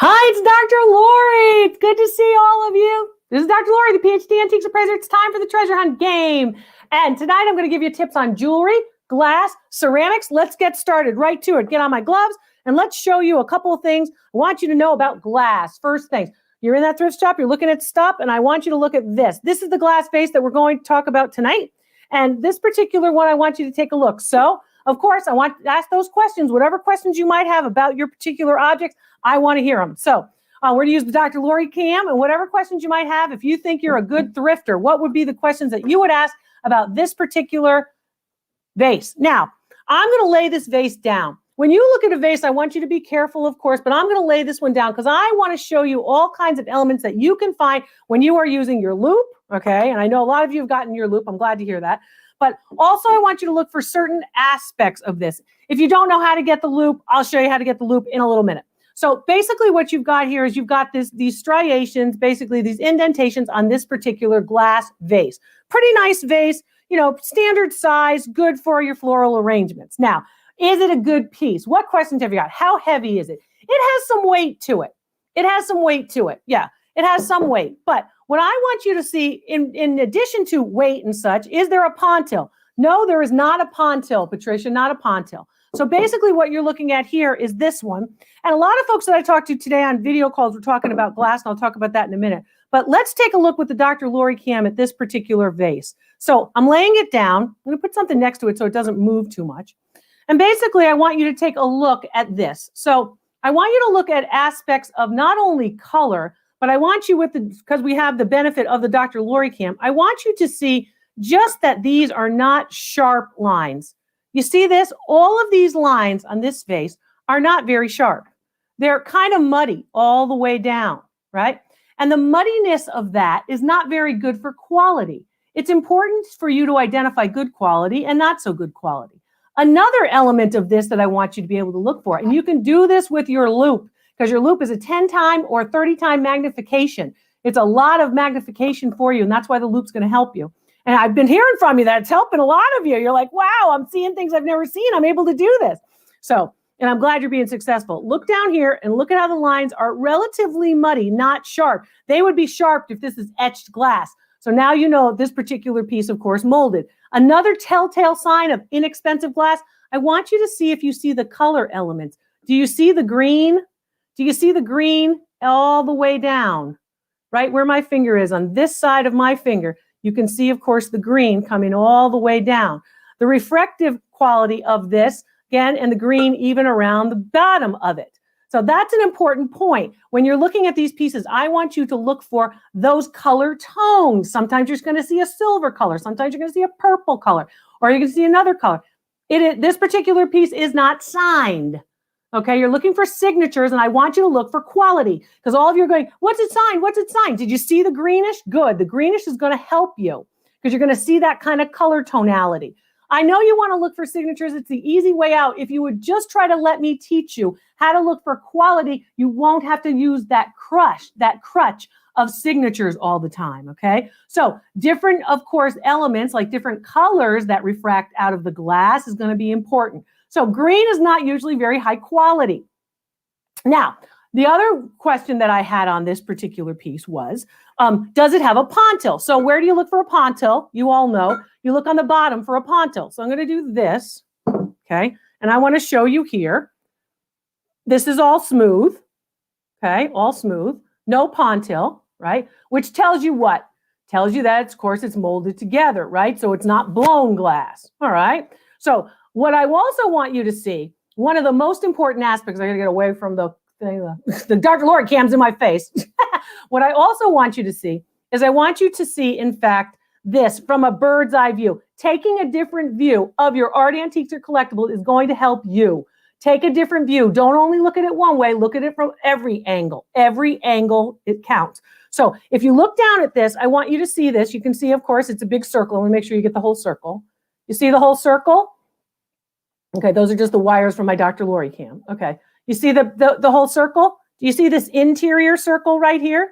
Hi, it's Dr. Lori. It's good to see all of you. This is Dr. Lori, the PhD Antiques Appraiser. It's time for the treasure hunt game. And tonight I'm going to give you tips on jewelry, glass, ceramics. Let's get started right to it. Get on my gloves and let's show you a couple of things I want you to know about glass. First things, you're in that thrift shop, you're looking at stuff, and I want you to look at this. This is the glass vase that we're going to talk about tonight. And this particular one, I want you to take a look. So, of course, I want to ask those questions, whatever questions you might have about your particular objects, I want to hear them. So we're going to use the Dr. Lori cam, and whatever questions you might have, if you think you're a good thrifter, what would be the questions that you would ask about this particular vase? Now, I'm going to lay this vase down. When you look at a vase, I want you to be careful, of course, but I'm going to lay this one down because I want to show you all kinds of elements that you can find when you are using your loupe, okay? And I know a lot of you have gotten your loupe. I'm glad to hear that. But also, I want you to look for certain aspects of this. If you don't know how to get the loupe, I'll show you how to get the loupe in a little minute. So basically what you've got here is you've got these striations, basically these indentations on this particular glass vase. Pretty nice vase, you know, standard size, good for your floral arrangements. Now, is it a good piece? What questions have you got? How heavy is it? It has some weight to it. It has some weight to it. Yeah, it has some weight. But what I want you to see, in addition to weight and such, is there a pontil? No, there is not a pontil, Patricia, not a pontil. So basically what you're looking at here is this one. And a lot of folks that I talked to today on video calls were talking about glass, and I'll talk about that in a minute. But let's take a look with the Dr. Lori cam at this particular vase. So I'm laying it down. I'm going to put something next to it so it doesn't move too much. And basically I want you to take a look at this. So I want you to look at aspects of not only color, but I want you because we have the benefit of the Dr. Lori cam, I want you to see just that these are not sharp lines. You see this? All of these lines on this vase are not very sharp. They're kind of muddy all the way down, right? And the muddiness of that is not very good for quality. It's important for you to identify good quality and not so good quality. Another element of this that I want you to be able to look for, and you can do this with your loupe, because your loupe is a 10-time or 30-time magnification. It's a lot of magnification for you, and that's why the loupe's going to help you. And I've been hearing from you that it's helping a lot of you. You're like, wow, I'm seeing things I've never seen. I'm able to do this. So, and I'm glad you're being successful. Look down here and look at how the lines are relatively muddy, not sharp. They would be sharp if this is etched glass. So now you know this particular piece, of course, molded. Another telltale sign of inexpensive glass, I want you to see if you see the color elements. Do you see the green? Do you see the green all the way down? Right where my finger is, on this side of my finger, you can see, of course, the green coming all the way down. The refractive quality of this, again, and the green even around the bottom of it. So that's an important point. When you're looking at these pieces, I want you to look for those color tones. Sometimes you're going to see a silver color. Sometimes you're going to see a purple color, or you're going to see another color. This particular piece is not signed. Okay, you're looking for signatures, and I want you to look for quality, because all of you are going, what's it signed? What's it signed? Did you see the greenish? Good. The greenish is going to help you because you're going to see that kind of color tonality. I know you want to look for signatures. It's the easy way out. If you would just try to let me teach you how to look for quality, you won't have to use that crutch of signatures all the time, okay? So different, of course, elements like different colors that refract out of the glass is going to be important. So green is not usually very high quality. Now, the other question that I had on this particular piece was, does it have a pontil? So where do you look for a pontil? You all know. You look on the bottom for a pontil. So I'm going to do this, okay? And I want to show you here. This is all smooth, okay? All smooth. No pontil, right? Which tells you what? Tells you that, of course, it's molded together, right? So it's not blown glass, all right? So what I also want you to see, one of the most important aspects, I got to get away from the Dr. Lori cam's in my face. What I also want you to see is I want you to see, in fact, this from a bird's eye view. Taking a different view of your art, antiques, or collectible is going to help you. Take a different view. Don't only look at it one way. Look at it from every angle. Every angle, it counts. So if you look down at this, I want you to see this. You can see, of course, it's a big circle. I want to make sure you get the whole circle. You see the whole circle? Okay, those are just the wires from my Dr. Lori cam. Okay, you see the whole circle? Do you see this interior circle right here?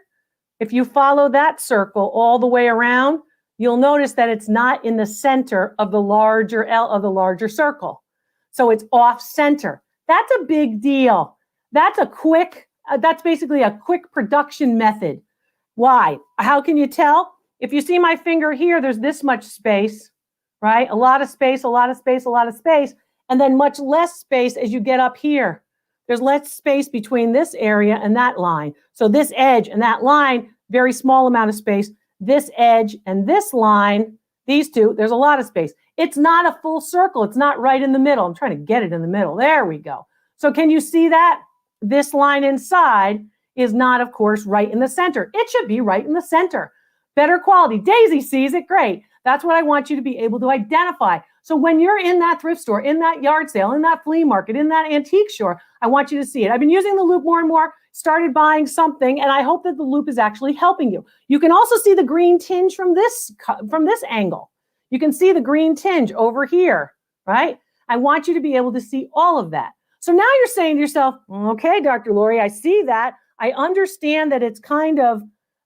If you follow that circle all the way around, you'll notice that it's not in the center of the larger circle. So it's off center. That's a big deal. That's a quick that's basically a quick production method. Why? How can you tell? If you see my finger here, there's this much space, right? A lot of space, a lot of space, a lot of space, and then much less space as you get up here. There's less space between this area and that line. So this edge and that line, very small amount of space. This edge and this line, these two, there's a lot of space. It's not a full circle. It's not right in the middle. I'm trying to get it in the middle. There we go. So can you see that? This line inside is not, of course, right in the center. It should be right in the center. Better quality. Daisy sees it. Great. That's what I want you to be able to identify. So when you're in that thrift store, in that yard sale, in that flea market, in that antique store, I want you to see it. I've been using the Loupe more and more, started buying something, and I hope that the Loupe is actually helping you. You can also see the green tinge from this angle. You can see the green tinge over here, right? I want you to be able to see all of that. So now you're saying to yourself, okay, Dr. Lori, I see that. I understand that it's kind of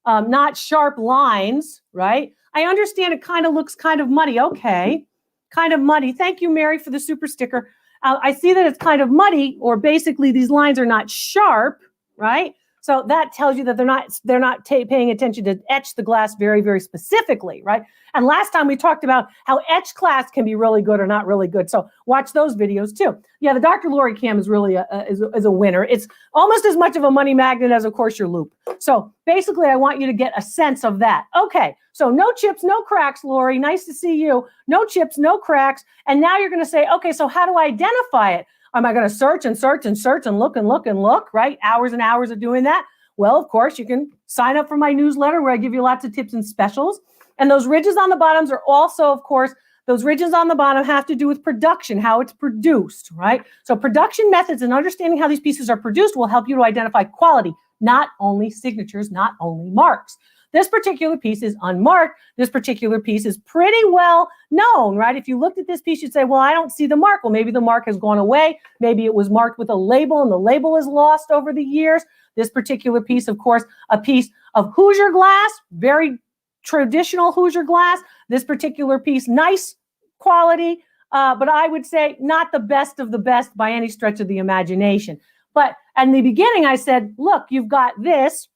not sharp lines, right? I understand it kind of looks kind of muddy. Okay, kind of muddy. Thank you, Mary, for the super sticker. I see that it's kind of muddy, or basically these lines are not sharp, right? So that tells you that they're not paying attention to etch the glass very, very specifically, right? And last time we talked about how etch class can be really good or not really good. So watch those videos too. Yeah, the Dr. Lori cam is really is a winner. It's almost as much of a money magnet as, of course, your Loupe. So basically, I want you to get a sense of that. Okay, so no chips, no cracks, Lori. Nice to see you. No chips, no cracks. And now you're going to say, okay, so how do I identify it? Am I going to search and search and search and look and look and look, right? Hours and hours of doing that. Well, of course, you can sign up for my newsletter where I give you lots of tips and specials. And those ridges on the bottoms are also, of course, those ridges on the bottom have to do with production, how it's produced, right? So production methods and understanding how these pieces are produced will help you to identify quality, not only signatures, not only marks. This particular piece is unmarked. This particular piece is pretty well known, right? If you looked at this piece, you'd say, well, I don't see the mark. Well, maybe the mark has gone away. Maybe it was marked with a label and the label is lost over the years. This particular piece, of course, a piece of Hoosier glass, very traditional Hoosier glass. This particular piece, nice quality, but I would say not the best of the best by any stretch of the imagination. But in the beginning, I said, look, you've got this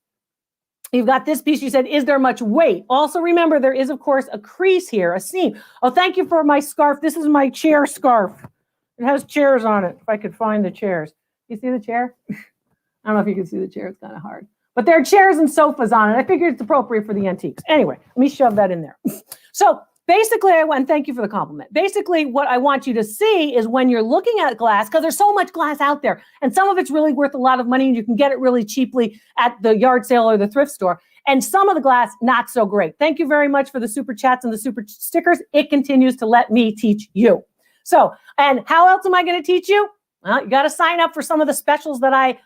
piece. You said, is there much weight? Also remember, there is, of course, a crease here, a seam. Oh, thank you for my scarf. This is my chair scarf. It has chairs on it, if I could find the chairs. You see the chair? I don't know if you can see the chair. It's kind of hard. But there are chairs and sofas on it. I figured it's appropriate for the antiques. Anyway, let me shove that in there. So basically, and thank you for the compliment. Basically, what I want you to see is when you're looking at glass, because there's so much glass out there, and some of it's really worth a lot of money, and you can get it really cheaply at the yard sale or the thrift store. And some of the glass, not so great. Thank you very much for the super chats and the super stickers. It continues to let me teach you. So, and how else am I going to teach you? Well, you got to sign up for some of the specials that I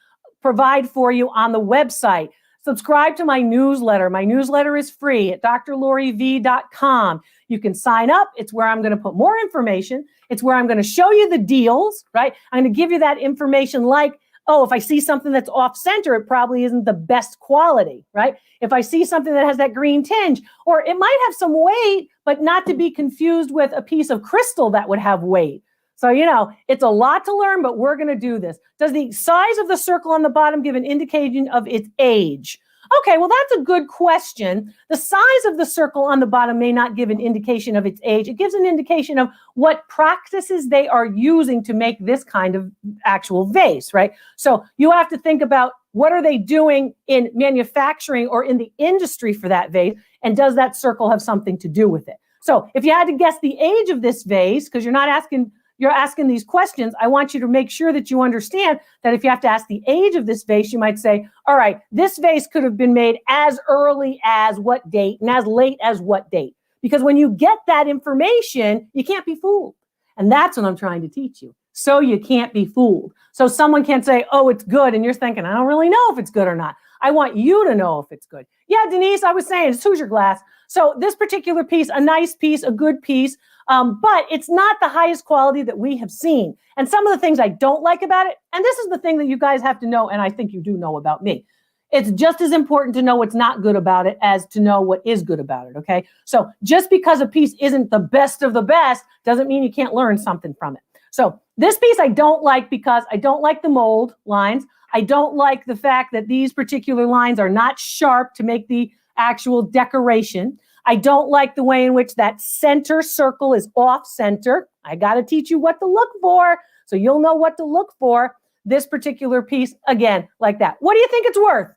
provide for you on the website. Subscribe to my newsletter. My newsletter is free at drloriv.com. You can sign up. It's where I'm going to put more information. It's where I'm going to show you the deals, right? I'm going to give you that information like, oh, if I see something that's off center, it probably isn't the best quality, right? If I see something that has that green tinge, or it might have some weight, but not to be confused with a piece of crystal that would have weight. So, you know, it's a lot to learn, but we're going to do this. Does the size of the circle on the bottom give an indication of its age? Okay, well, that's a good question. The size of the circle on the bottom may not give an indication of its age. It gives an indication of what practices they are using to make this kind of actual vase, right? So you have to think about what are they doing in manufacturing or in the industry for that vase, and does that circle have something to do with it? So if you had to guess the age of this vase, because you're asking these questions, I want you to make sure that you understand that if you have to ask the age of this vase, you might say, all right, this vase could have been made as early as what date and as late as what date? Because when you get that information, you can't be fooled. And that's what I'm trying to teach you. So you can't be fooled. So someone can't say, oh, it's good. And you're thinking, I don't really know if it's good or not. I want you to know if it's good. Yeah, Denise, I was saying, it's Hoosier glass. So this particular piece, a nice piece, a good piece, but it's not the highest quality that we have seen. And some of the things I don't like about it, and this is the thing that you guys have to know, and I think you do know about me. It's just as important to know what's not good about it as to know what is good about it, okay? So just because a piece isn't the best of the best doesn't mean you can't learn something from it. So this piece I don't like because I don't like the mold lines. I don't like the fact that these particular lines are not sharp to make the actual decoration. I don't like the way in which that center circle is off center. I got to teach you what to look for so you'll know what to look for. This particular piece, again, like that. What do you think it's worth?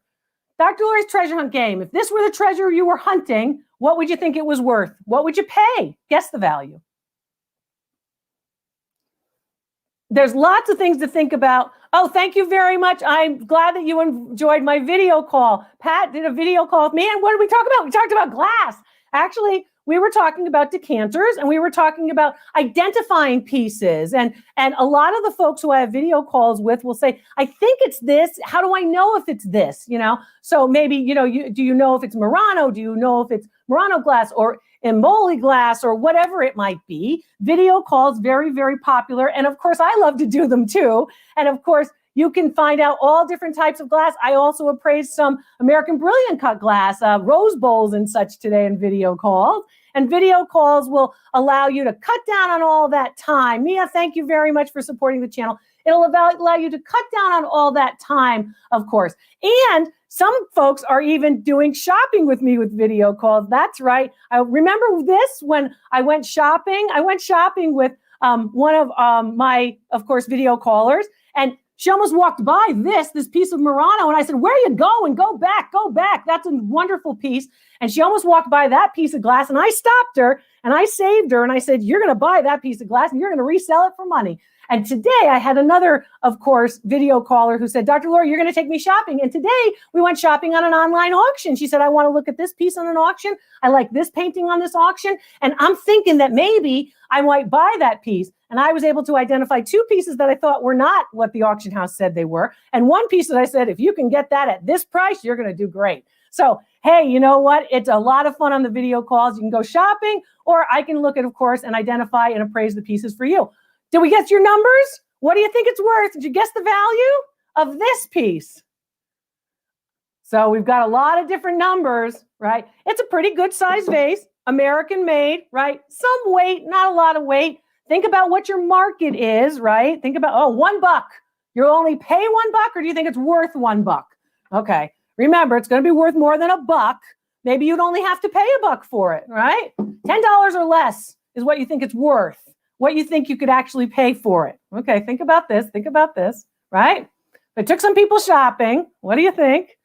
Dr. Lori's treasure hunt game. If this were the treasure you were hunting, what would you think it was worth? What would you pay? Guess the value. There's lots of things to think about. Oh, thank you very much. I'm glad that you enjoyed my video call. Pat did a video call with me. And what did we talk about? We talked about glass. Actually, we were talking about decanters and we were talking about identifying pieces. And a lot of the folks who I have video calls with will say, I think it's this. How do I know if it's this? So maybe, do you know if it's Murano? Do you know if it's Murano glass or Emoli glass or whatever it might be? Video calls, very, very popular. And of course, I love to do them too. And of course, you can find out all different types of glass. I also appraised some American Brilliant Cut glass, rose bowls and such today in video calls. And video calls will allow you to cut down on all that time. Mia, thank you very much for supporting the channel. It'll allow you to cut down on all that time, of course. And some folks are even doing shopping with me with video calls. That's right. I remember this when I went shopping. I went shopping with one of my, of course, video callers. And she almost walked by this piece of Murano. And I said, where are you going? Go back, go back. That's a wonderful piece. And she almost walked by that piece of glass. And I stopped her and I saved her. And I said, you're going to buy that piece of glass and you're going to resell it for money. And today I had another, of course, video caller who said, Dr. Lori, you're going to take me shopping. And today we went shopping on an online auction. She said, I want to look at this piece on an auction. I like this painting on this auction. And I'm thinking that maybe I might buy that piece. And I was able to identify two pieces that I thought were not what the auction house said they were. And one piece that I said, if you can get that at this price, you're going to do great. So, hey, you know what? It's a lot of fun on the video calls. You can go shopping, or I can look at, of course, and identify and appraise the pieces for you. Did we guess your numbers? What do you think it's worth? Did you guess the value of this piece? So we've got a lot of different numbers, right? It's a pretty good size vase, American made, right? Some weight, not a lot of weight. Think about what your market is, right? Think about, $1. You'll only pay $1, or do you think it's worth $1? Okay. Remember, it's going to be worth more than $1. Maybe you'd only have to pay $1 for it, right? $10 or less is what you think it's worth. What you think you could actually pay for it. Okay, think about this, right? I took some people shopping. What do you think?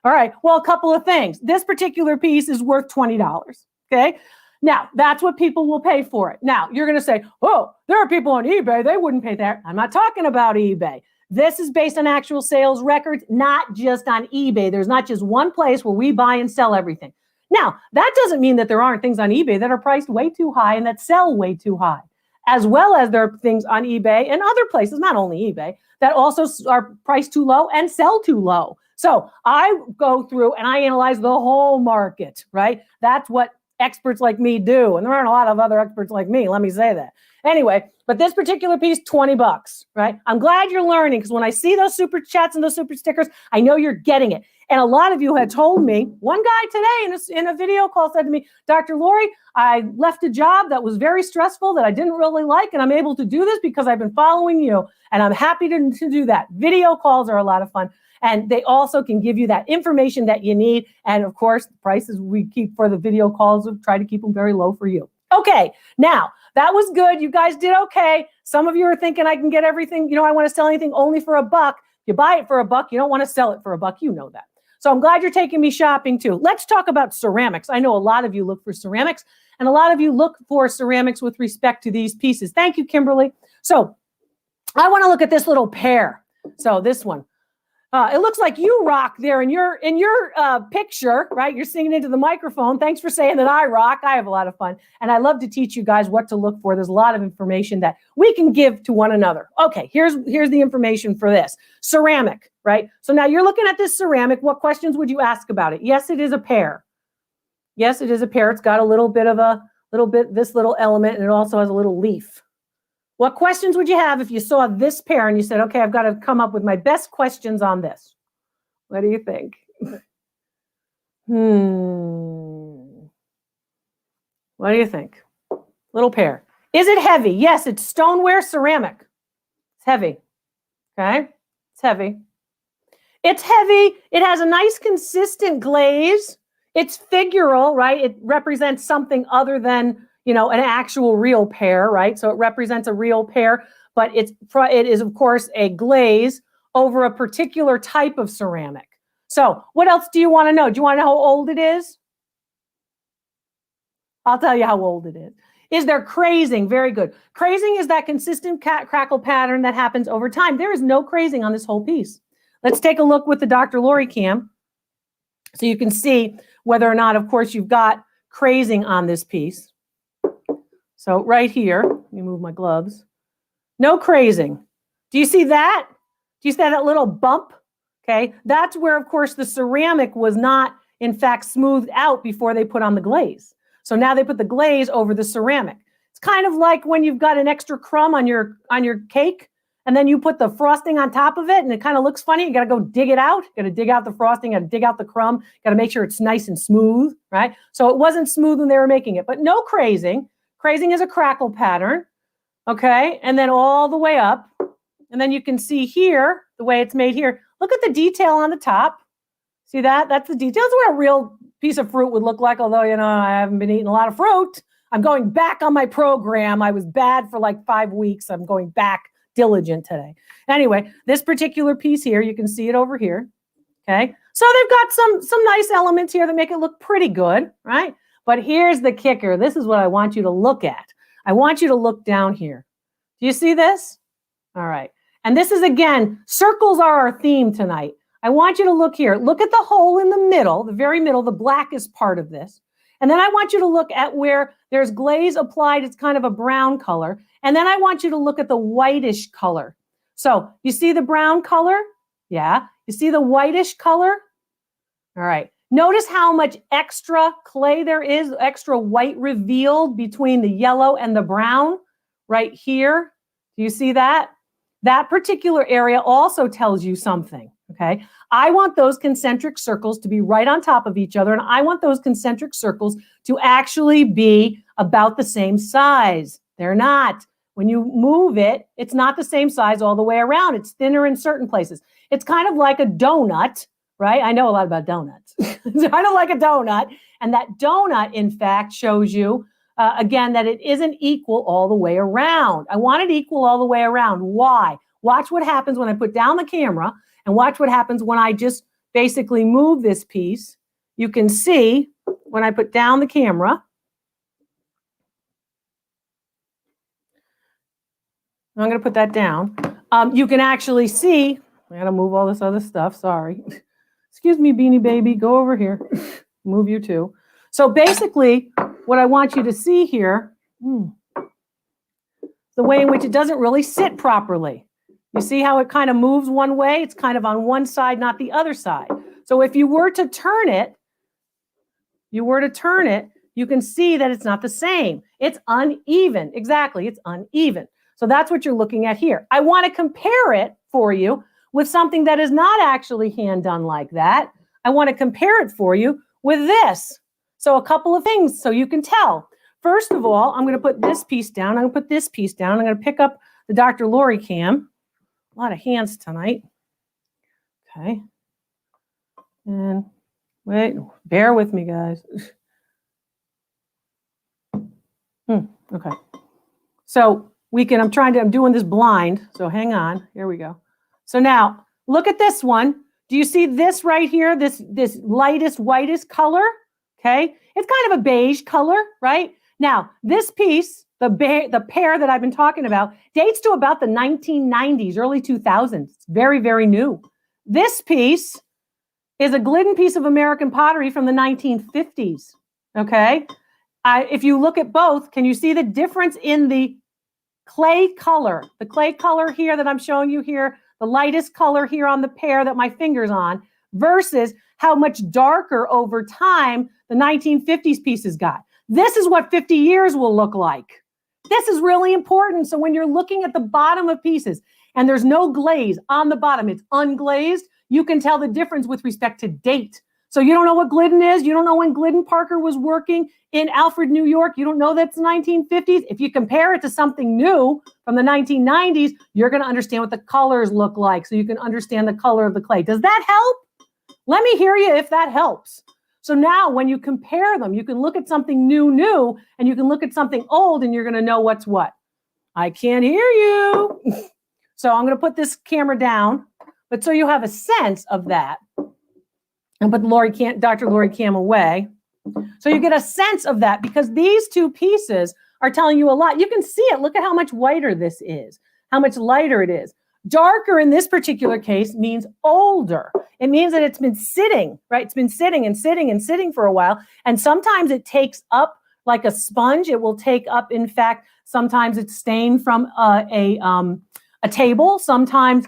All right, well, a couple of things. This particular piece is worth $20, okay? Now, that's what people will pay for it. Now, you're going to say, oh, there are people on eBay, they wouldn't pay that. I'm not talking about eBay. This is based on actual sales records, not just on eBay. There's not just one place where we buy and sell everything. Now, that doesn't mean that there aren't things on eBay that are priced way too high and that sell way too high, as well as there are things on eBay and other places, not only eBay, that also are priced too low and sell too low. So I go through and I analyze the whole market, right? That's what experts like me do. And there aren't a lot of other experts like me, let me say that. Anyway, but this particular piece, $20, right? I'm glad you're learning, because when I see those super chats and those super stickers, I know you're getting it. And a lot of you had told me, one guy today in a video call said to me, Dr. Lori, I left a job that was very stressful that I didn't really like, and I'm able to do this because I've been following you, and I'm happy to do that. Video calls are a lot of fun, and they also can give you that information that you need. And of course, the prices we keep for the video calls, we try to keep them very low for you. Okay, now that was good. You guys did okay. Some of you are thinking I can get everything. I want to sell anything only for $1. You buy it for $1. You don't want to sell it for $1. You know that. So I'm glad you're taking me shopping too. Let's talk about ceramics. I know a lot of you look for ceramics, and a lot of you look for ceramics with respect to these pieces. Thank you, Kimberly. So I want to look at this little pair. So this one. It looks like you rock there in your picture, right? You're singing into the microphone. Thanks for saying that I rock. I have a lot of fun. And I love to teach you guys what to look for. There's a lot of information that we can give to one another. Okay, here's the information for this. Ceramic, right? So now you're looking at this ceramic. What questions would you ask about it? Yes, it is a pear. Yes, it is a pear. It's got a little bit, this little element, and it also has a little leaf. What questions would you have if you saw this pair and you said, okay, I've got to come up with my best questions on this? What do you think? What do you think? Little pair. Is it heavy? Yes, it's stoneware ceramic. It's heavy. Okay? It's heavy. It's heavy. It has a nice consistent glaze. It's figural, right? It represents something other than, an actual real pear, right? So it represents a real pear, but it is, of course, a glaze over a particular type of ceramic. So what else do you want to know? Do you want to know how old it is? I'll tell you how old it is. Is there crazing? Very good. Crazing is that consistent crackle pattern that happens over time. There is no crazing on this whole piece. Let's take a look with the Dr. Lori cam so you can see whether or not, of course, you've got crazing on this piece. So right here, let me move my gloves. No crazing. Do you see that? Do you see that little bump? Okay, that's where, of course, the ceramic was not, in fact, smoothed out before they put on the glaze. So now they put the glaze over the ceramic. It's kind of like when you've got an extra crumb on your cake, and then you put the frosting on top of it, and it kind of looks funny. You got to go dig it out. You got to dig out the frosting. You got to dig out the crumb. Got to make sure it's nice and smooth, right? So it wasn't smooth when they were making it, but no crazing. Crazing is a crackle pattern, okay? And then all the way up. And then you can see here, the way it's made here. Look at the detail on the top. See that? That's the detail. That's what a real piece of fruit would look like, although, I haven't been eating a lot of fruit. I'm going back on my program. I was bad for like 5 weeks. I'm going back diligent today. Anyway, this particular piece here, you can see it over here. Okay. So they've got some nice elements here that make it look pretty good, right? But here's the kicker. This is what I want you to look at. I want you to look down here. Do you see this? All right. And this is, again, circles are our theme tonight. I want you to look here. Look at the hole in the middle, the very middle, the blackest part of this. And then I want you to look at where there's glaze applied. It's kind of a brown color. And then I want you to look at the whitish color. So you see the brown color? Yeah. You see the whitish color? All right. Notice how much extra clay there is, extra white revealed between the yellow and the brown right here. Do you see that? That particular area also tells you something, okay? I want those concentric circles to be right on top of each other, and I want those concentric circles to actually be about the same size. They're not. When you move it, it's not the same size all the way around. It's thinner in certain places. It's kind of like a donut, right? I know a lot about donuts. It's kind of like a donut, and that donut, in fact, shows you again, that it isn't equal all the way around. I want it equal all the way around. Why? Watch what happens when I put down the camera, and watch what happens when I just basically move this piece. You can see when I put down the camera. I'm going to put that down. You can actually see, I got to move all this other stuff. Sorry. Excuse me, Beanie Baby. Go over here. Move you too. So basically, what I want you to see here, the way in which it doesn't really sit properly. You see how it kind of moves one way? It's kind of on one side, not the other side. So if you were to turn it, you can see that it's not the same. It's uneven. Exactly, it's uneven. So that's what you're looking at here. I want to compare it for you with something that is not actually hand done like that. I want to compare it for you with this. So a couple of things so you can tell. First of all, I'm going to put this piece down. I'm going to put this piece down. I'm going to pick up the Dr. Lori cam. A lot of hands tonight. Okay. And wait, bear with me, guys. Okay. So I'm doing this blind. So hang on. Here we go. So now look at this one. Do you see this right here? This lightest, whitest color? Okay. It's kind of a beige color, right? Now, this piece, the pear that I've been talking about, dates to about the 1990s, early 2000s. It's very, very new. This piece is a Glidden piece of American pottery from the 1950s. Okay. If you look at both, can you see the difference in the clay color? The clay color here that I'm showing you here, the lightest color here on the pear that my finger's on, versus how much darker over time the 1950s pieces got. This is what 50 years will look like. This is really important. So when you're looking at the bottom of pieces and there's no glaze on the bottom, it's unglazed, you can tell the difference with respect to date. So you don't know what Glidden is. You don't know when Glidden Parker was working in Alfred, New York. You don't know that's the 1950s. If you compare it to something new from the 1990s, you're going to understand what the colors look like, so you can understand the color of the clay. Does that help? Let me hear you if that helps. So now when you compare them, you can look at something new, and you can look at something old, and you're going to know what's what. I can't hear you. So I'm going to put this camera down, but so you have a sense of that. And put Dr. Lori Cam away. So you get a sense of that, because these two pieces are telling you a lot. You can see it. Look at how much whiter this is, how much lighter it is. Darker in this particular case means older. It means that it's been sitting, right? It's been sitting and sitting and sitting for a while. And sometimes it takes up like a sponge. It will take up, in fact, sometimes it's stained from a table. Sometimes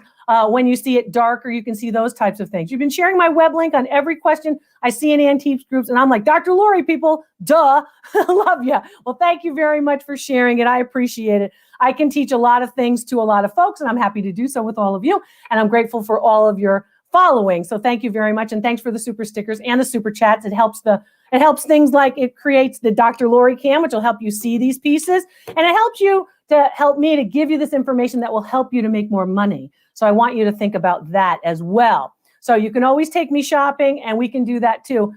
when you see it darker, you can see those types of things. You've been sharing my web link on every question I see in antiques groups, and I'm like, Dr. Lori, people, duh, love you. Well, thank you very much for sharing it. I appreciate it. I can teach a lot of things to a lot of folks, and I'm happy to do so with all of you, and I'm grateful for all of your following. So thank you very much, and thanks for the super stickers and the super chats. It helps things like it creates the Dr. Lori Cam, which will help you see these pieces, and it helps you to help me to give you this information that will help you to make more money. So I want you to think about that as well. So you can always take me shopping, and we can do that too.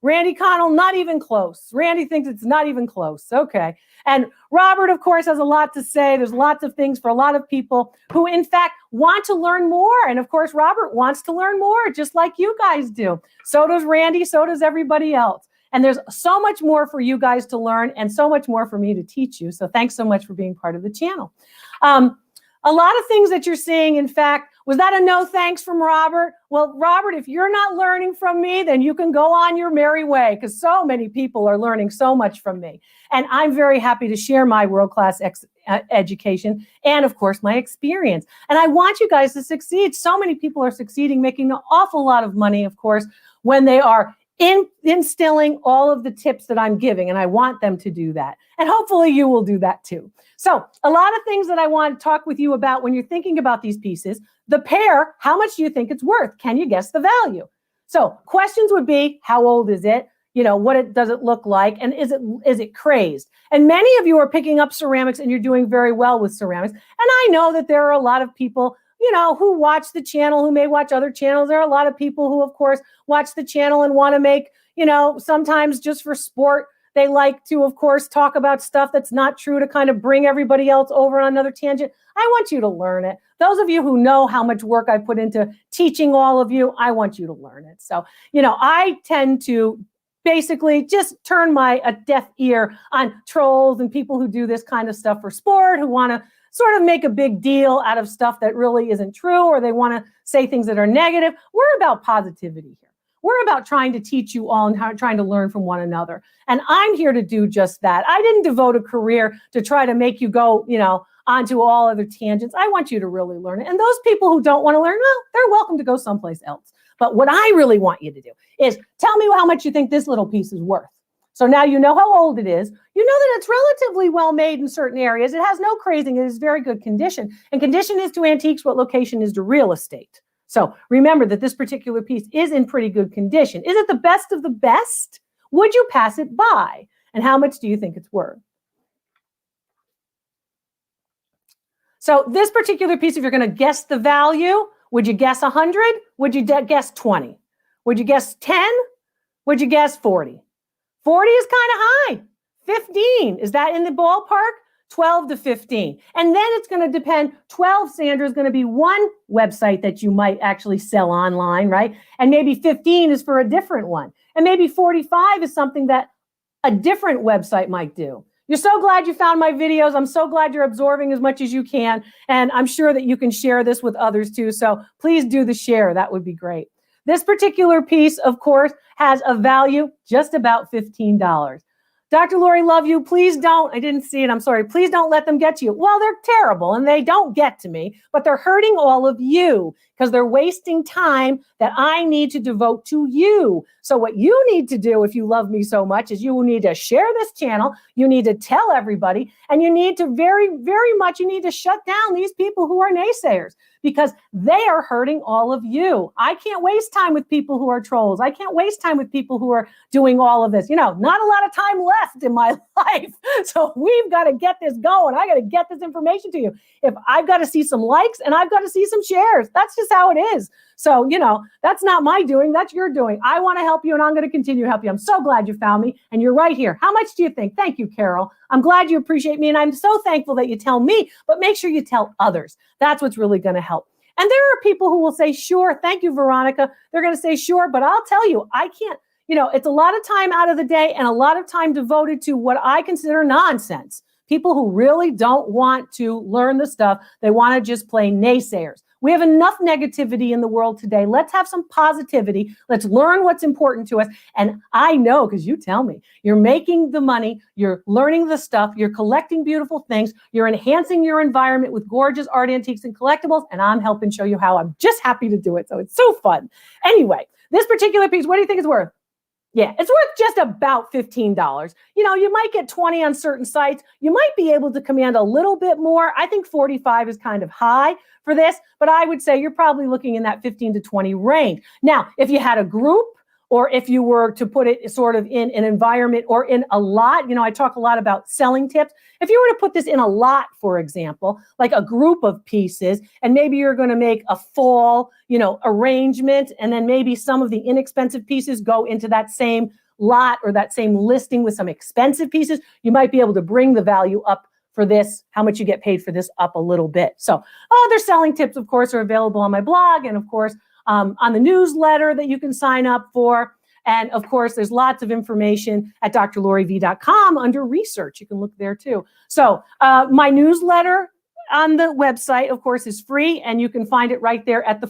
Randy Connell, not even close. Randy thinks it's not even close. Okay. And Robert, of course, has a lot to say. There's lots of things for a lot of people who, in fact, want to learn more. And of course, Robert wants to learn more, just like you guys do. So does Randy. So does everybody else. And there's so much more for you guys to learn, and so much more for me to teach you. So thanks so much for being part of the channel. A lot of things that you're seeing, in fact, was that a no thanks from Robert? Well, Robert, if you're not learning from me, then you can go on your merry way, because so many people are learning so much from me. And I'm very happy to share my world-class education and, of course, my experience. And I want you guys to succeed. So many people are succeeding, making an awful lot of money, of course, when they are instilling all of the tips that I'm giving, and I want them to do that. And hopefully you will do that too. So a lot of things that I want to talk with you about when you're thinking about these pieces. The pair, how much do you think it's worth? Can you guess the value? So questions would be, how old is it? You know, does it look like? And is it crazed? And many of you are picking up ceramics, and you're doing very well with ceramics. And I know that there are a lot of people, you know, who watch the channel, who may watch other channels. There are a lot of people who, of course, watch the channel and want to make, you know, sometimes just for sport, they like to, of course, talk about stuff that's not true to kind of bring everybody else over on another tangent. I want you to learn it. Those of you who know how much work I put into teaching all of you, I want you to learn it. So, you know, I tend to basically just turn a deaf ear on trolls and people who do this kind of stuff for sport, who want to sort of make a big deal out of stuff that really isn't true, or they want to say things that are negative. We're about positivity here. We're about trying to teach you all and trying to learn from one another. And I'm here to do just that. I didn't devote a career to try to make you go, you know, onto all other tangents. I want you to really learn it. And those people who don't want to learn, well, they're welcome to go someplace else. But what I really want you to do is tell me how much you think this little piece is worth. So now you know how old it is. You know that it's relatively well made in certain areas. It has no crazing. It is very good condition. And condition is to antiques what location is to real estate. So remember that this particular piece is in pretty good condition. Is it the best of the best? Would you pass it by? And how much do you think it's worth? So this particular piece, if you're going to guess the value, would you guess 100? Would you guess 20? Would you guess 10? Would you guess 40? 40 is kind of high. 15, is that in the ballpark? 12 to 15. And then it's going to depend. 12, Sandra, is going to be one website that you might actually sell online, right? And maybe 15 is for a different one. And maybe 45 is something that a different website might do. You're so glad you found my videos. I'm so glad you're absorbing as much as you can. And I'm sure that you can share this with others too. So please do the share. That would be great. This particular piece, of course, has a value just about $15. Dr. Lori, love you. Please don't. I didn't see it. I'm sorry. Please don't let them get to you. Well, they're terrible and they don't get to me, but they're hurting all of you because they're wasting time that I need to devote to you. So what you need to do if you love me so much is you need to share this channel. You need to tell everybody, and you need to very, very much, you need to shut down these people who are naysayers. because they are hurting all of you. I can't waste time with people who are trolls. I can't waste time with people who are doing all of this. Not a lot of time left in my life. So we've got to get this going. I got to get this information to you. If I've got to see some likes and I've got to see some shares, that's just how it is. So, that's not my doing, that's your doing. I want to help you and I'm going to continue to help you. I'm so glad you found me and you're right here. How much do you think? Thank you, Carol. I'm glad you appreciate me and I'm so thankful that you tell me, but make sure you tell others. That's what's really going to help. And there are people who will say, sure, thank you, Veronica. They're going to say, sure, but I'll tell you, I can't, it's a lot of time out of the day and a lot of time devoted to what I consider nonsense. People who really don't want to learn the stuff. They want to just play naysayers. We have enough negativity in the world today. Let's have some positivity. Let's learn what's important to us. And I know, because you tell me, you're making the money, you're learning the stuff, you're collecting beautiful things, you're enhancing your environment with gorgeous art, antiques, and collectibles, and I'm helping show you how. I'm just happy to do it. So it's so fun. Anyway, this particular piece, what do you think it's worth? Yeah, it's worth just about $15. You might get 20 on certain sites. You might be able to command a little bit more. I think 45 is kind of high for this, but I would say you're probably looking in that 15 to 20 range. Now, if you had a group, or if you were to put it sort of in an environment or in a lot, I talk a lot about selling tips. If you were to put this in a lot, for example, like a group of pieces, and maybe you're going to make a fall, arrangement, and then maybe some of the inexpensive pieces go into that same lot or that same listing with some expensive pieces, you might be able to bring the value up for this, how much you get paid for this up a little bit. So other selling tips, of course, are available on my blog and, of course, on the newsletter that you can sign up for. And of course, there's lots of information at drloriv.com under research. You can look there too. So my newsletter on the website, of course, is free. And you can find it right there at the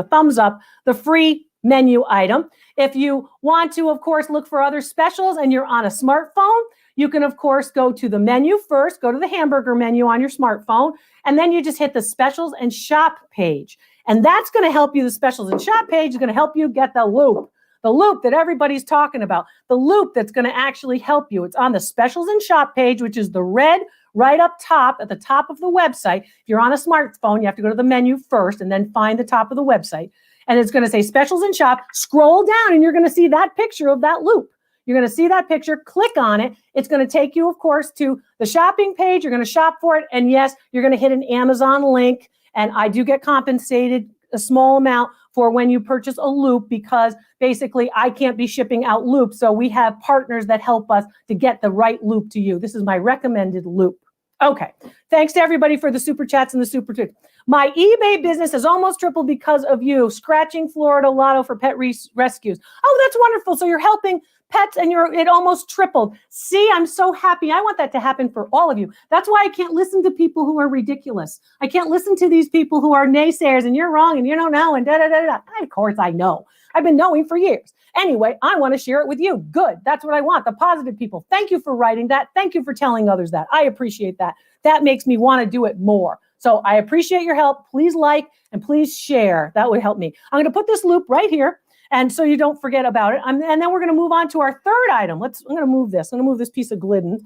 thumbs up, the free menu item. If you want to, of course, look for other specials and you're on a smartphone, you can, of course, go to the menu first, go to the hamburger menu on your smartphone, and then you just hit the specials and shop page. And that's going to help you. The specials and shop page is going to help you get the Loupe that everybody's talking about, the Loupe that's going to actually help you. It's on the specials and shop page, which is the red right up top at the top of the website. If you're on a smartphone, you have to go to the menu first and then find the top of the website. And it's going to say specials and shop. Scroll down and you're going to see that picture of that Loupe. You're going to see that picture, click on it. It's going to take you, of course, to the shopping page. You're going to shop for it. And yes, you're going to hit an Amazon link. And I do get compensated a small amount for when you purchase a Loupe, because basically I can't be shipping out Loupe. So we have partners that help us to get the right Loupe to you. This is my recommended Loupe. Okay. Thanks to everybody for the super chats and the super tweets. My eBay business has almost tripled because of you. Scratching Florida Lotto for pet rescues. Oh, that's wonderful. So you're helping pets and it almost tripled. See, I'm so happy. I want that to happen for all of you. That's why I can't listen to people who are ridiculous. I can't listen to these people who are naysayers and you're wrong and you don't know and da-da-da-da. Of course I know. I've been knowing for years. Anyway, I want to share it with you. Good. That's what I want. The positive people. Thank you for writing that. Thank you for telling others that. I appreciate that. That makes me want to do it more. So I appreciate your help. Please like and please share. That would help me. I'm going to put this Loupe right here. And so you don't forget about it. And then we're going to move on to our third item. I'm going to move this. I'm going to move this piece of Glidden.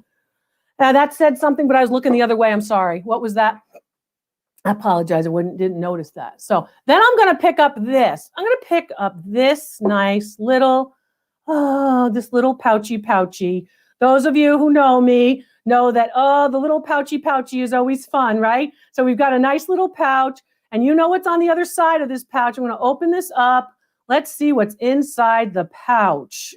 That said something, but I was looking the other way. I'm sorry. What was that? I apologize. I didn't notice that. So then I'm going to pick up this. I'm going to pick up this nice little, this little pouchy. Those of you who know me know that, the little pouchy is always fun, right? So we've got a nice little pouch. And you know what's on the other side of this pouch. I'm going to open this up. Let's see what's inside the pouch,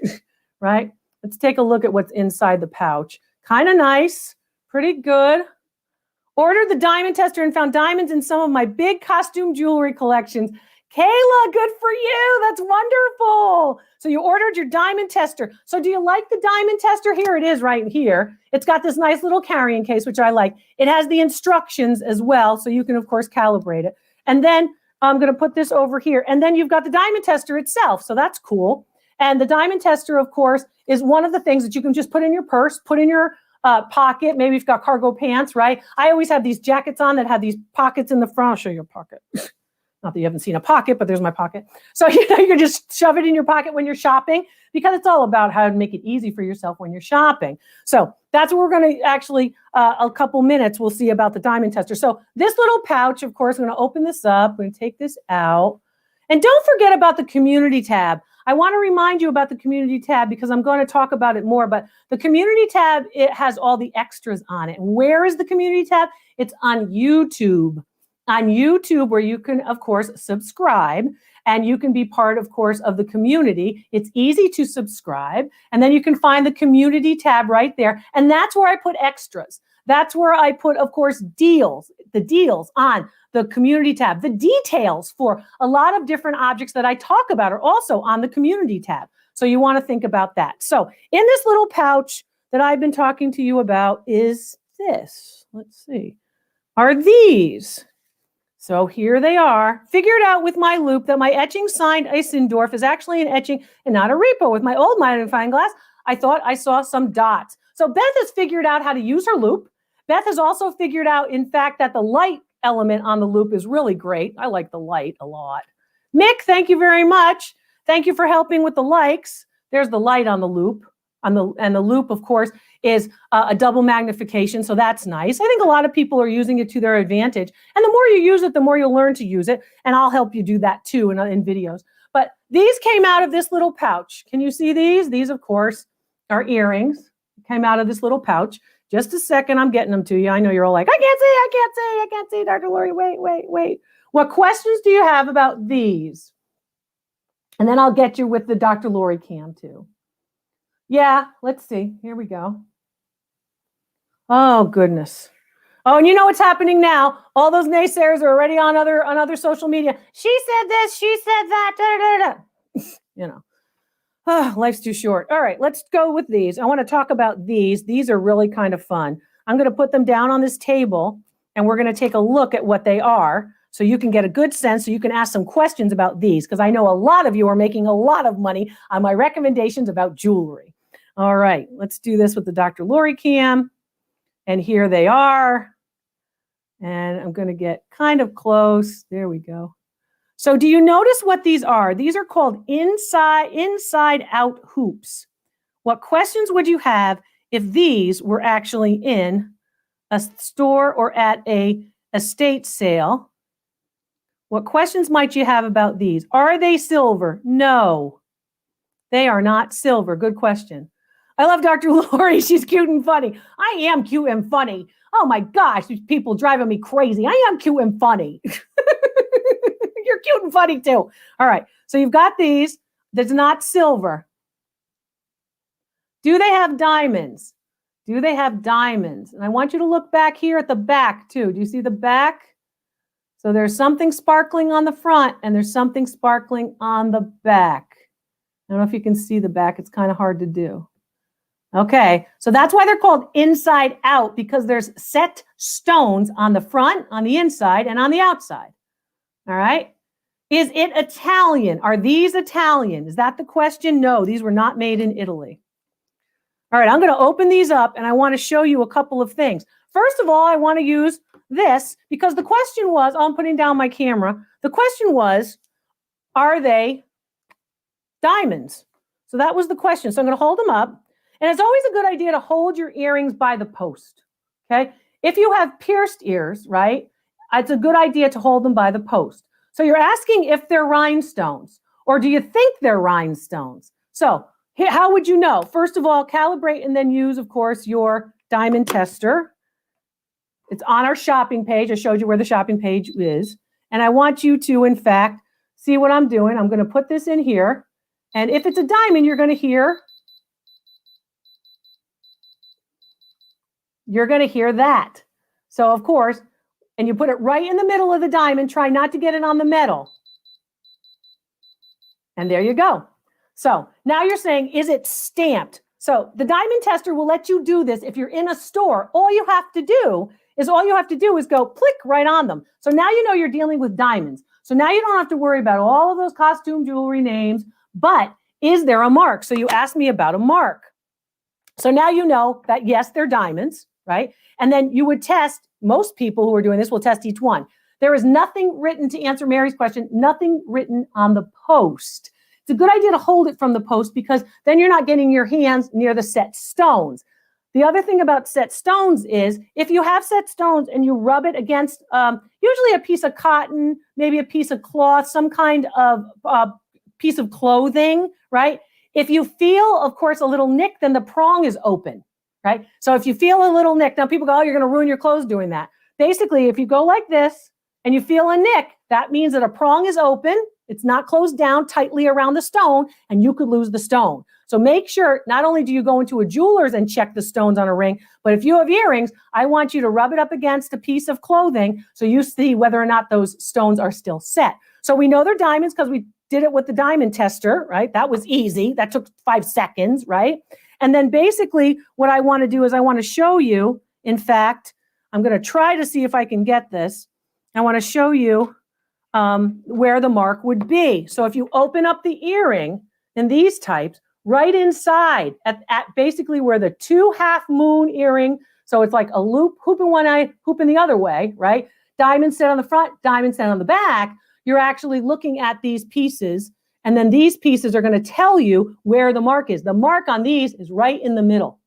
right? Let's take a look at what's inside the pouch. Kind of nice, pretty good. Ordered the diamond tester and found diamonds in some of my big costume jewelry collections. Kayla, good for you. That's wonderful. So you ordered your diamond tester. So do you like the diamond tester? Here it is right here. It's got this nice little carrying case, which I like. It has the instructions as well, so you can, of course, calibrate it. And then I'm going to put this over here. And then you've got the diamond tester itself. So that's cool. And the diamond tester, of course, is one of the things that you can just put in your purse, put in your pocket. Maybe you've got cargo pants, right? I always have these jackets on that have these pockets in the front. I'll show you a pocket. Not that you haven't seen a pocket, but there's my pocket. So you can just shove it in your pocket when you're shopping. because it's all about how to make it easy for yourself when you're shopping. So that's what we're going to actually, a couple minutes, we'll see about the diamond tester. So this little pouch, of course, I'm going to open this up. I'm going to take this out. And don't forget about the community tab. I want to remind you about the community tab because I'm going to talk about it more, but the community tab, it has all the extras on it. And where is the community tab? It's on YouTube. On YouTube, where you can, of course, subscribe, and you can be part, of course, of the community. It's easy to subscribe, and then you can find the community tab right there, and that's where I put extras. That's where I put, of course, deals, the deals on the community tab. The details for a lot of different objects that I talk about are also on the community tab. So you want to think about that. So in this little pouch that I've been talking to you about is this. Let's see. Are these. So here they are. Figured out with my loupe that my etching signed Eisendorf is actually an etching and not a repo. With my old magnifying glass, I thought I saw some dots. So Beth has figured out how to use her loupe. Beth has also figured out, in fact, that the light element on the loupe is really great. I like the light a lot. Mick, thank you very much. Thank you for helping with the likes. There's the light on the loupe. And the loupe, of course, is a double magnification, so that's nice. I think a lot of people are using it to their advantage. And the more you use it, the more you'll learn to use it. And I'll help you do that too in videos. But these came out of this little pouch. Can you see these? These, of course, are earrings. Came out of this little pouch. Just a second, I'm getting them to you. I know you're all like, I can't see, Dr. Lori, wait. What questions do you have about these? And then I'll get you with the Dr. Lori cam too. Yeah, let's see. Here we go. Oh, goodness. Oh, and you know what's happening now? All those naysayers are already on other social media. She said this, she said that, You know. Oh, life's too short. All right, let's go with these. I want to talk about these. These are really kind of fun. I'm going to put them down on this table, and we're going to take a look at what they are so you can get a good sense, so you can ask some questions about these, because I know a lot of you are making a lot of money on my recommendations about jewelry. All right, let's do this with the Dr. Lori cam. And here they are. And I'm going to get kind of close. There we go. So do you notice what these are? These are called inside out hoops. What questions would you have if these were actually in a store or at a estate sale? What questions might you have about these? Are they silver? No, they are not silver. Good question. I love Dr. Lori. She's cute and funny. I am cute and funny. Oh my gosh, these people driving me crazy. I am cute and funny. You're cute and funny too. All right, so you've got these. That's not silver. Do they have diamonds? Do they have diamonds? And I want you to look back here at the back too. Do you see the back? So there's something sparkling on the front and there's something sparkling on the back. I don't know if you can see the back. It's kind of hard to do. Okay, so that's why they're called inside out, because there's set stones on the front, on the inside, and on the outside. All right. Is it Italian? Are these Italian? Is that the question? No, these were not made in Italy. All right, I'm going to open these up and I want to show you a couple of things. First of all, I want to use this because the question was, I'm putting down my camera. The question was, are they diamonds? So that was the question. So I'm going to hold them up. And it's always a good idea to hold your earrings by the post. Okay. If you have pierced ears, right, it's a good idea to hold them by the post. So you're asking if they're rhinestones, or do you think they're rhinestones? So how would you know? First of all, calibrate and then use, of course, your diamond tester. It's on our shopping page. I showed you where the shopping page is. And I want you to, in fact, see what I'm doing. I'm going to put this in here. And if it's a diamond, you're going to hear that. So, of course, and you put it right in the middle of the diamond. Try not to get it on the metal. And there you go. So now you're saying, is it stamped? So the diamond tester will let you do this if you're in a store. All you have to do is go click right on them. So now you know you're dealing with diamonds. So now you don't have to worry about all of those costume jewelry names. But is there a mark? So you asked me about a mark. So now you know that, yes, they're diamonds, right? And then you would test, most people who are doing this will test each one. There is nothing written, to answer Mary's question, nothing written on the post. It's a good idea to hold it from the post because then you're not getting your hands near the set stones. The other thing about set stones is if you have set stones and you rub it against usually a piece of cotton, maybe a piece of cloth, some kind of piece of clothing, right? If you feel, of course, a little nick, then the prong is open, right? So if you feel a little nick, now people go, oh, you're going to ruin your clothes doing that. Basically, if you go like this and you feel a nick, that means that a prong is open. It's not closed down tightly around the stone, and you could lose the stone. So make sure not only do you go into a jeweler's and check the stones on a ring, but if you have earrings, I want you to rub it up against a piece of clothing so you see whether or not those stones are still set. So we know they're diamonds because we did it with the diamond tester, right? That was easy. That took 5 seconds, right? And then basically what I want to do is I want to show you, in fact, I'm going to try to see if I can get this. I want to show you where the mark would be. So if you open up the earring in these types, right inside at basically where the 2 half moon earring, so it's like a loop, hoop in one eye, hoop in the other way, right? Diamond set on the front, diamond set on the back. You're actually looking at these pieces, and then these pieces are going to tell you where the mark is. The mark on these is right in the middle,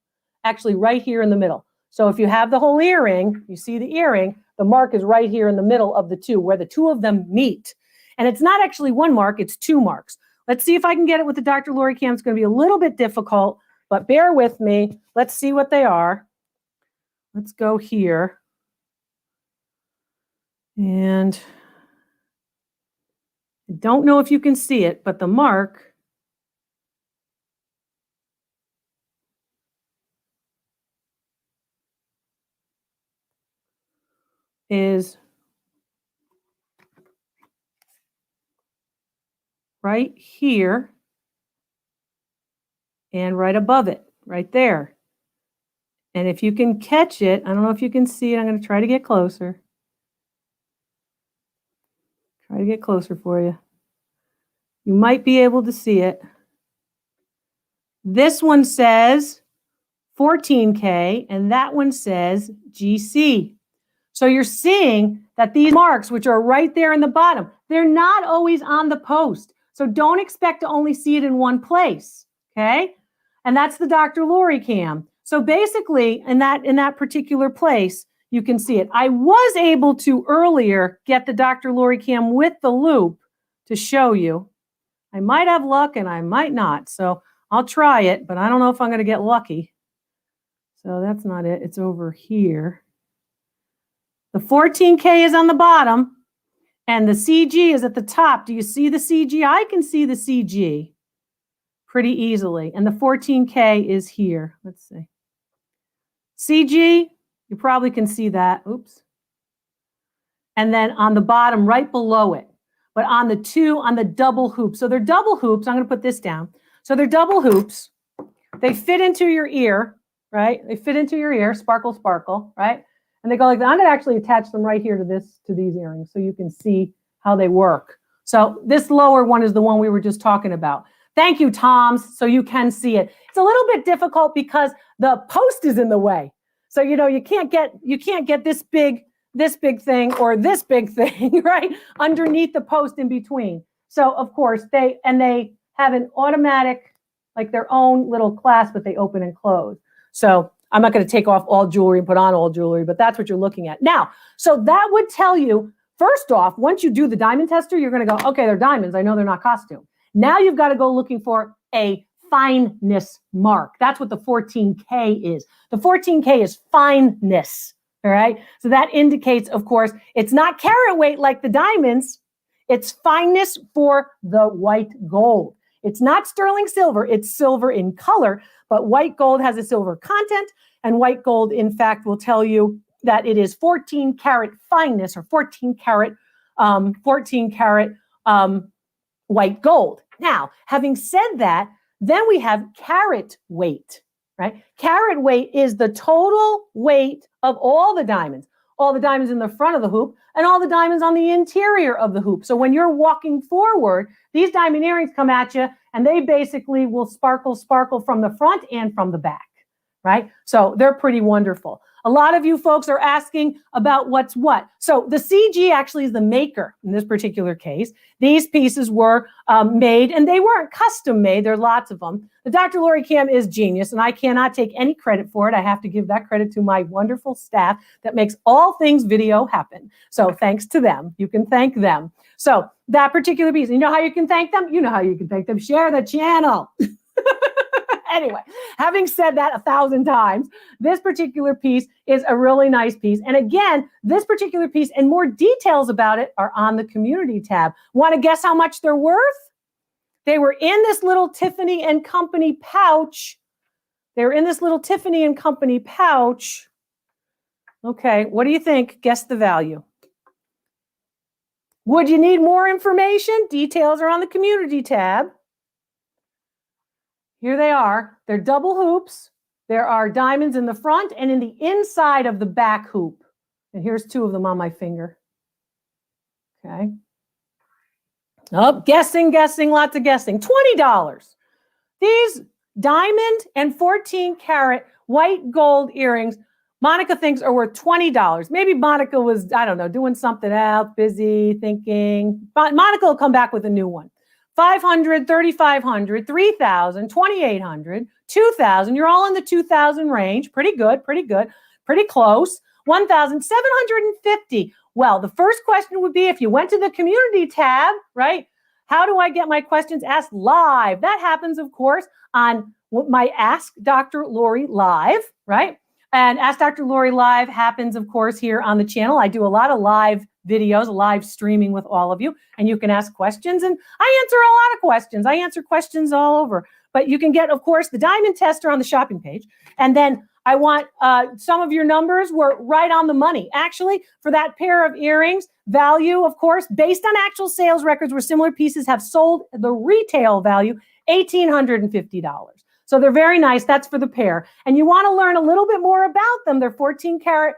actually right here in the middle. So if you have the whole earring, you see the earring, the mark is right here in the middle of the two, where the two of them meet. And it's not actually one mark, it's 2 marks. Let's see if I can get it with the Dr. Lori cam. It's going to be a little bit difficult, but bear with me. Let's see what they are. Let's go here. And I don't know if you can see it, but the mark is right here and right above it, right there. And if you can catch it, I don't know if you can see it. I'm going to try to get closer. Try to get closer for you. You might be able to see it. This one says 14K, and that one says GC. So you're seeing that these marks, which are right there in the bottom, they're not always on the post. So don't expect to only see it in one place, okay? And that's the Dr. Lori cam. So basically, in that particular place, you can see it. I was able to earlier get the Dr. Lori cam with the Loupe to show you. I might have luck and I might not. So I'll try it, but I don't know if I'm going to get lucky. So that's not it. It's over here. The 14K is on the bottom and the CG is at the top. Do you see the CG? I can see the CG pretty easily. And the 14K is here. Let's see. CG, you probably can see that. Oops. And then on the bottom, right below it, but on the double hoops. So they're double hoops. I'm going to put this down. So they're double hoops. They fit into your ear, right? They fit into your ear, sparkle, sparkle, right? And they go like that. I'm going to actually attach them right here to these earrings so you can see how they work. So this lower one is the one we were just talking about. Thank you, Toms, so you can see it. It's a little bit difficult because the post is in the way. So, you know, you can't get this big thing or this big thing, right? Underneath the post in between. So, of course, they have an automatic, like their own little clasp that they open and close. So I'm not going to take off all jewelry and put on all jewelry, but that's what you're looking at. Now, so that would tell you, first off, once you do the diamond tester, you're going to go, okay, they're diamonds. I know they're not costume. Now you've got to go looking for a fineness mark. That's what the 14K is. The 14K is fineness, all right? So that indicates, of course, it's not carat weight like the diamonds. It's fineness for the white gold. It's not sterling silver. It's silver in color, but white gold has a silver content, and white gold, in fact, will tell you that it is 14 karat fineness or 14 karat white gold. Now, having said that, then we have carat weight, right? Carat weight is the total weight of all the diamonds in the front of the hoop and all the diamonds on the interior of the hoop. So when you're walking forward, these diamond earrings come at you and they basically will sparkle from the front and from the back, right? So they're pretty wonderful. A lot of you folks are asking about what's what. So the CG actually is the maker in this particular case. These pieces were made, and they weren't custom made. There are lots of them. The Dr. Lori Cam is genius, and I cannot take any credit for it. I have to give that credit to my wonderful staff that makes all things video happen. So thanks to them. You can thank them. So that particular piece, you know how you can thank them? You know how you can thank them. Share the channel. Anyway, having said that 1,000 times, this particular piece is a really nice piece. And again, this particular piece and more details about it are on the community tab. Want to guess how much they're worth? They were in this little Tiffany and Company pouch. They're in this little Tiffany and Company pouch. Okay, what do you think? Guess the value. Would you need more information? Details are on the community tab. Here they are. They're double hoops. There are diamonds in the front and in the inside of the back hoop. And here's 2 of them on my finger. Okay. Oh, guessing, lots of guessing. $20. These diamond and 14 karat white gold earrings, Monica thinks are worth $20. Maybe Monica was, I don't know, doing something else, busy, thinking. But Monica will come back with a new one. $500, $3,500, $3,000, $2,800, $2,000. You're all in the 2,000 range. Pretty good, pretty close. $1,750. Well, the first question would be if you went to the community tab, right? How do I get my questions asked live? That happens, of course, on my Ask Dr. Lori Live, right? And Ask Dr. Lori Live happens, of course, here on the channel. I do a lot of live videos, live streaming with all of you, and you can ask questions, and I answer a lot of questions. I answer questions all over, but you can get, of course, the diamond tester on the shopping page, and then I want some of your numbers were right on the money. Actually, for that pair of earrings, value, of course, based on actual sales records where similar pieces have sold, the retail value, $1,850. So they're very nice. That's for the pair. And you want to learn a little bit more about them. They're 14 karat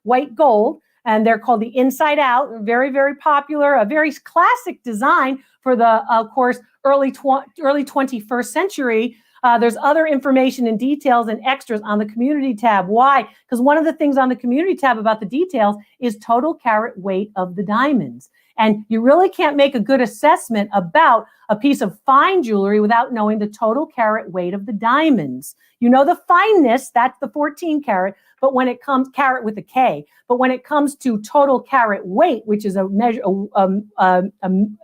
white gold, and they're called the Inside Out. Very, very popular, a very classic design for the, of course, early 21st century. There's other information and details and extras on the community tab. Why? Because one of the things on the community tab about the details is total carat weight of the diamonds. And you really can't make a good assessment about a piece of fine jewelry without knowing the total carat weight of the diamonds. You know the fineness, that's the 14 karat, but when it comes, carat with a K, but when it comes to total carat weight, which is a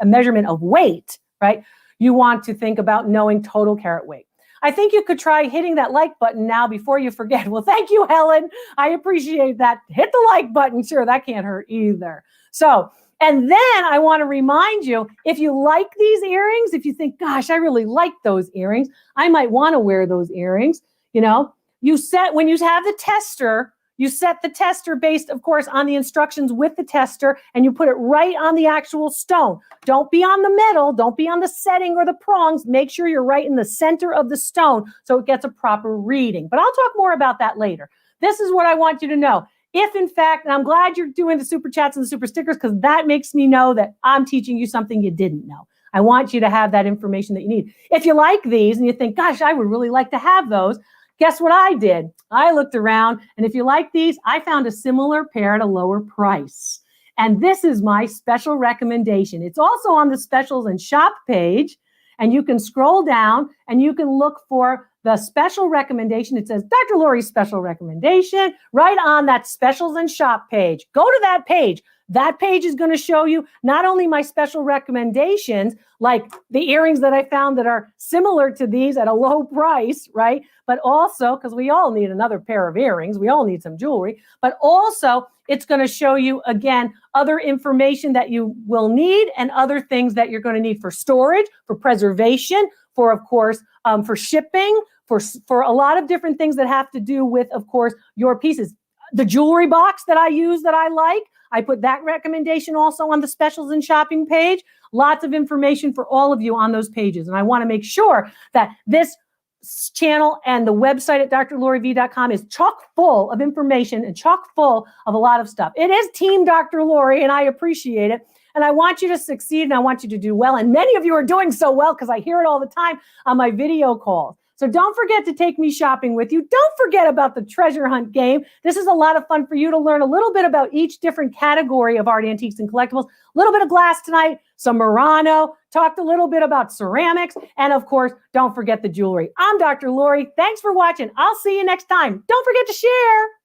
measurement of weight, right? You want to think about knowing total carat weight. I think you could try hitting that like button now before you forget. Well, thank you, Helen. I appreciate that. Hit the like button. Sure, that can't hurt either. So, and then I want to remind you, if you like these earrings, if you think, gosh, I really like those earrings, I might want to wear those earrings. You know, when you have the tester, you set the tester based, of course, on the instructions with the tester, and you put it right on the actual stone. Don't be on the middle. Don't be on the setting or the prongs. Make sure you're right in the center of the stone so it gets a proper reading. But I'll talk more about that later. This is what I want you to know. If, in fact, and I'm glad you're doing the super chats and the super stickers, because that makes me know that I'm teaching you something you didn't know. I want you to have that information that you need. If you like these and you think, gosh, I would really like to have those, guess what I did? I looked around, and if you like these, I found a similar pair at a lower price. And this is my special recommendation. It's also on the specials and shop page, and you can scroll down and you can look for the special recommendation. It says Dr. Lori's special recommendation right on that specials and shop page. Go to that page. That page is going to show you not only my special recommendations, like the earrings that I found that are similar to these at a low price, right? But also, because we all need another pair of earrings, we all need some jewelry, but also it's going to show you, again, other information that you will need and other things that you're going to need for storage, for preservation, for, of course, for shipping, for a lot of different things that have to do with, of course, your pieces. The jewelry box that I use that I like, I put that recommendation also on the specials and shopping page. Lots of information for all of you on those pages. And I want to make sure that this channel and the website at drloriv.com is chock full of information and chock full of a lot of stuff. It is Team Dr. Lori, and I appreciate it. And I want you to succeed, and I want you to do well. And many of you are doing so well because I hear it all the time on my video calls. So don't forget to take me shopping with you. Don't forget about the treasure hunt game. This is a lot of fun for you to learn a little bit about each different category of art, antiques, and collectibles. A little bit of glass tonight, some Murano, talked a little bit about ceramics, and of course, don't forget the jewelry. I'm Dr. Lori. Thanks for watching. I'll see you next time. Don't forget to share.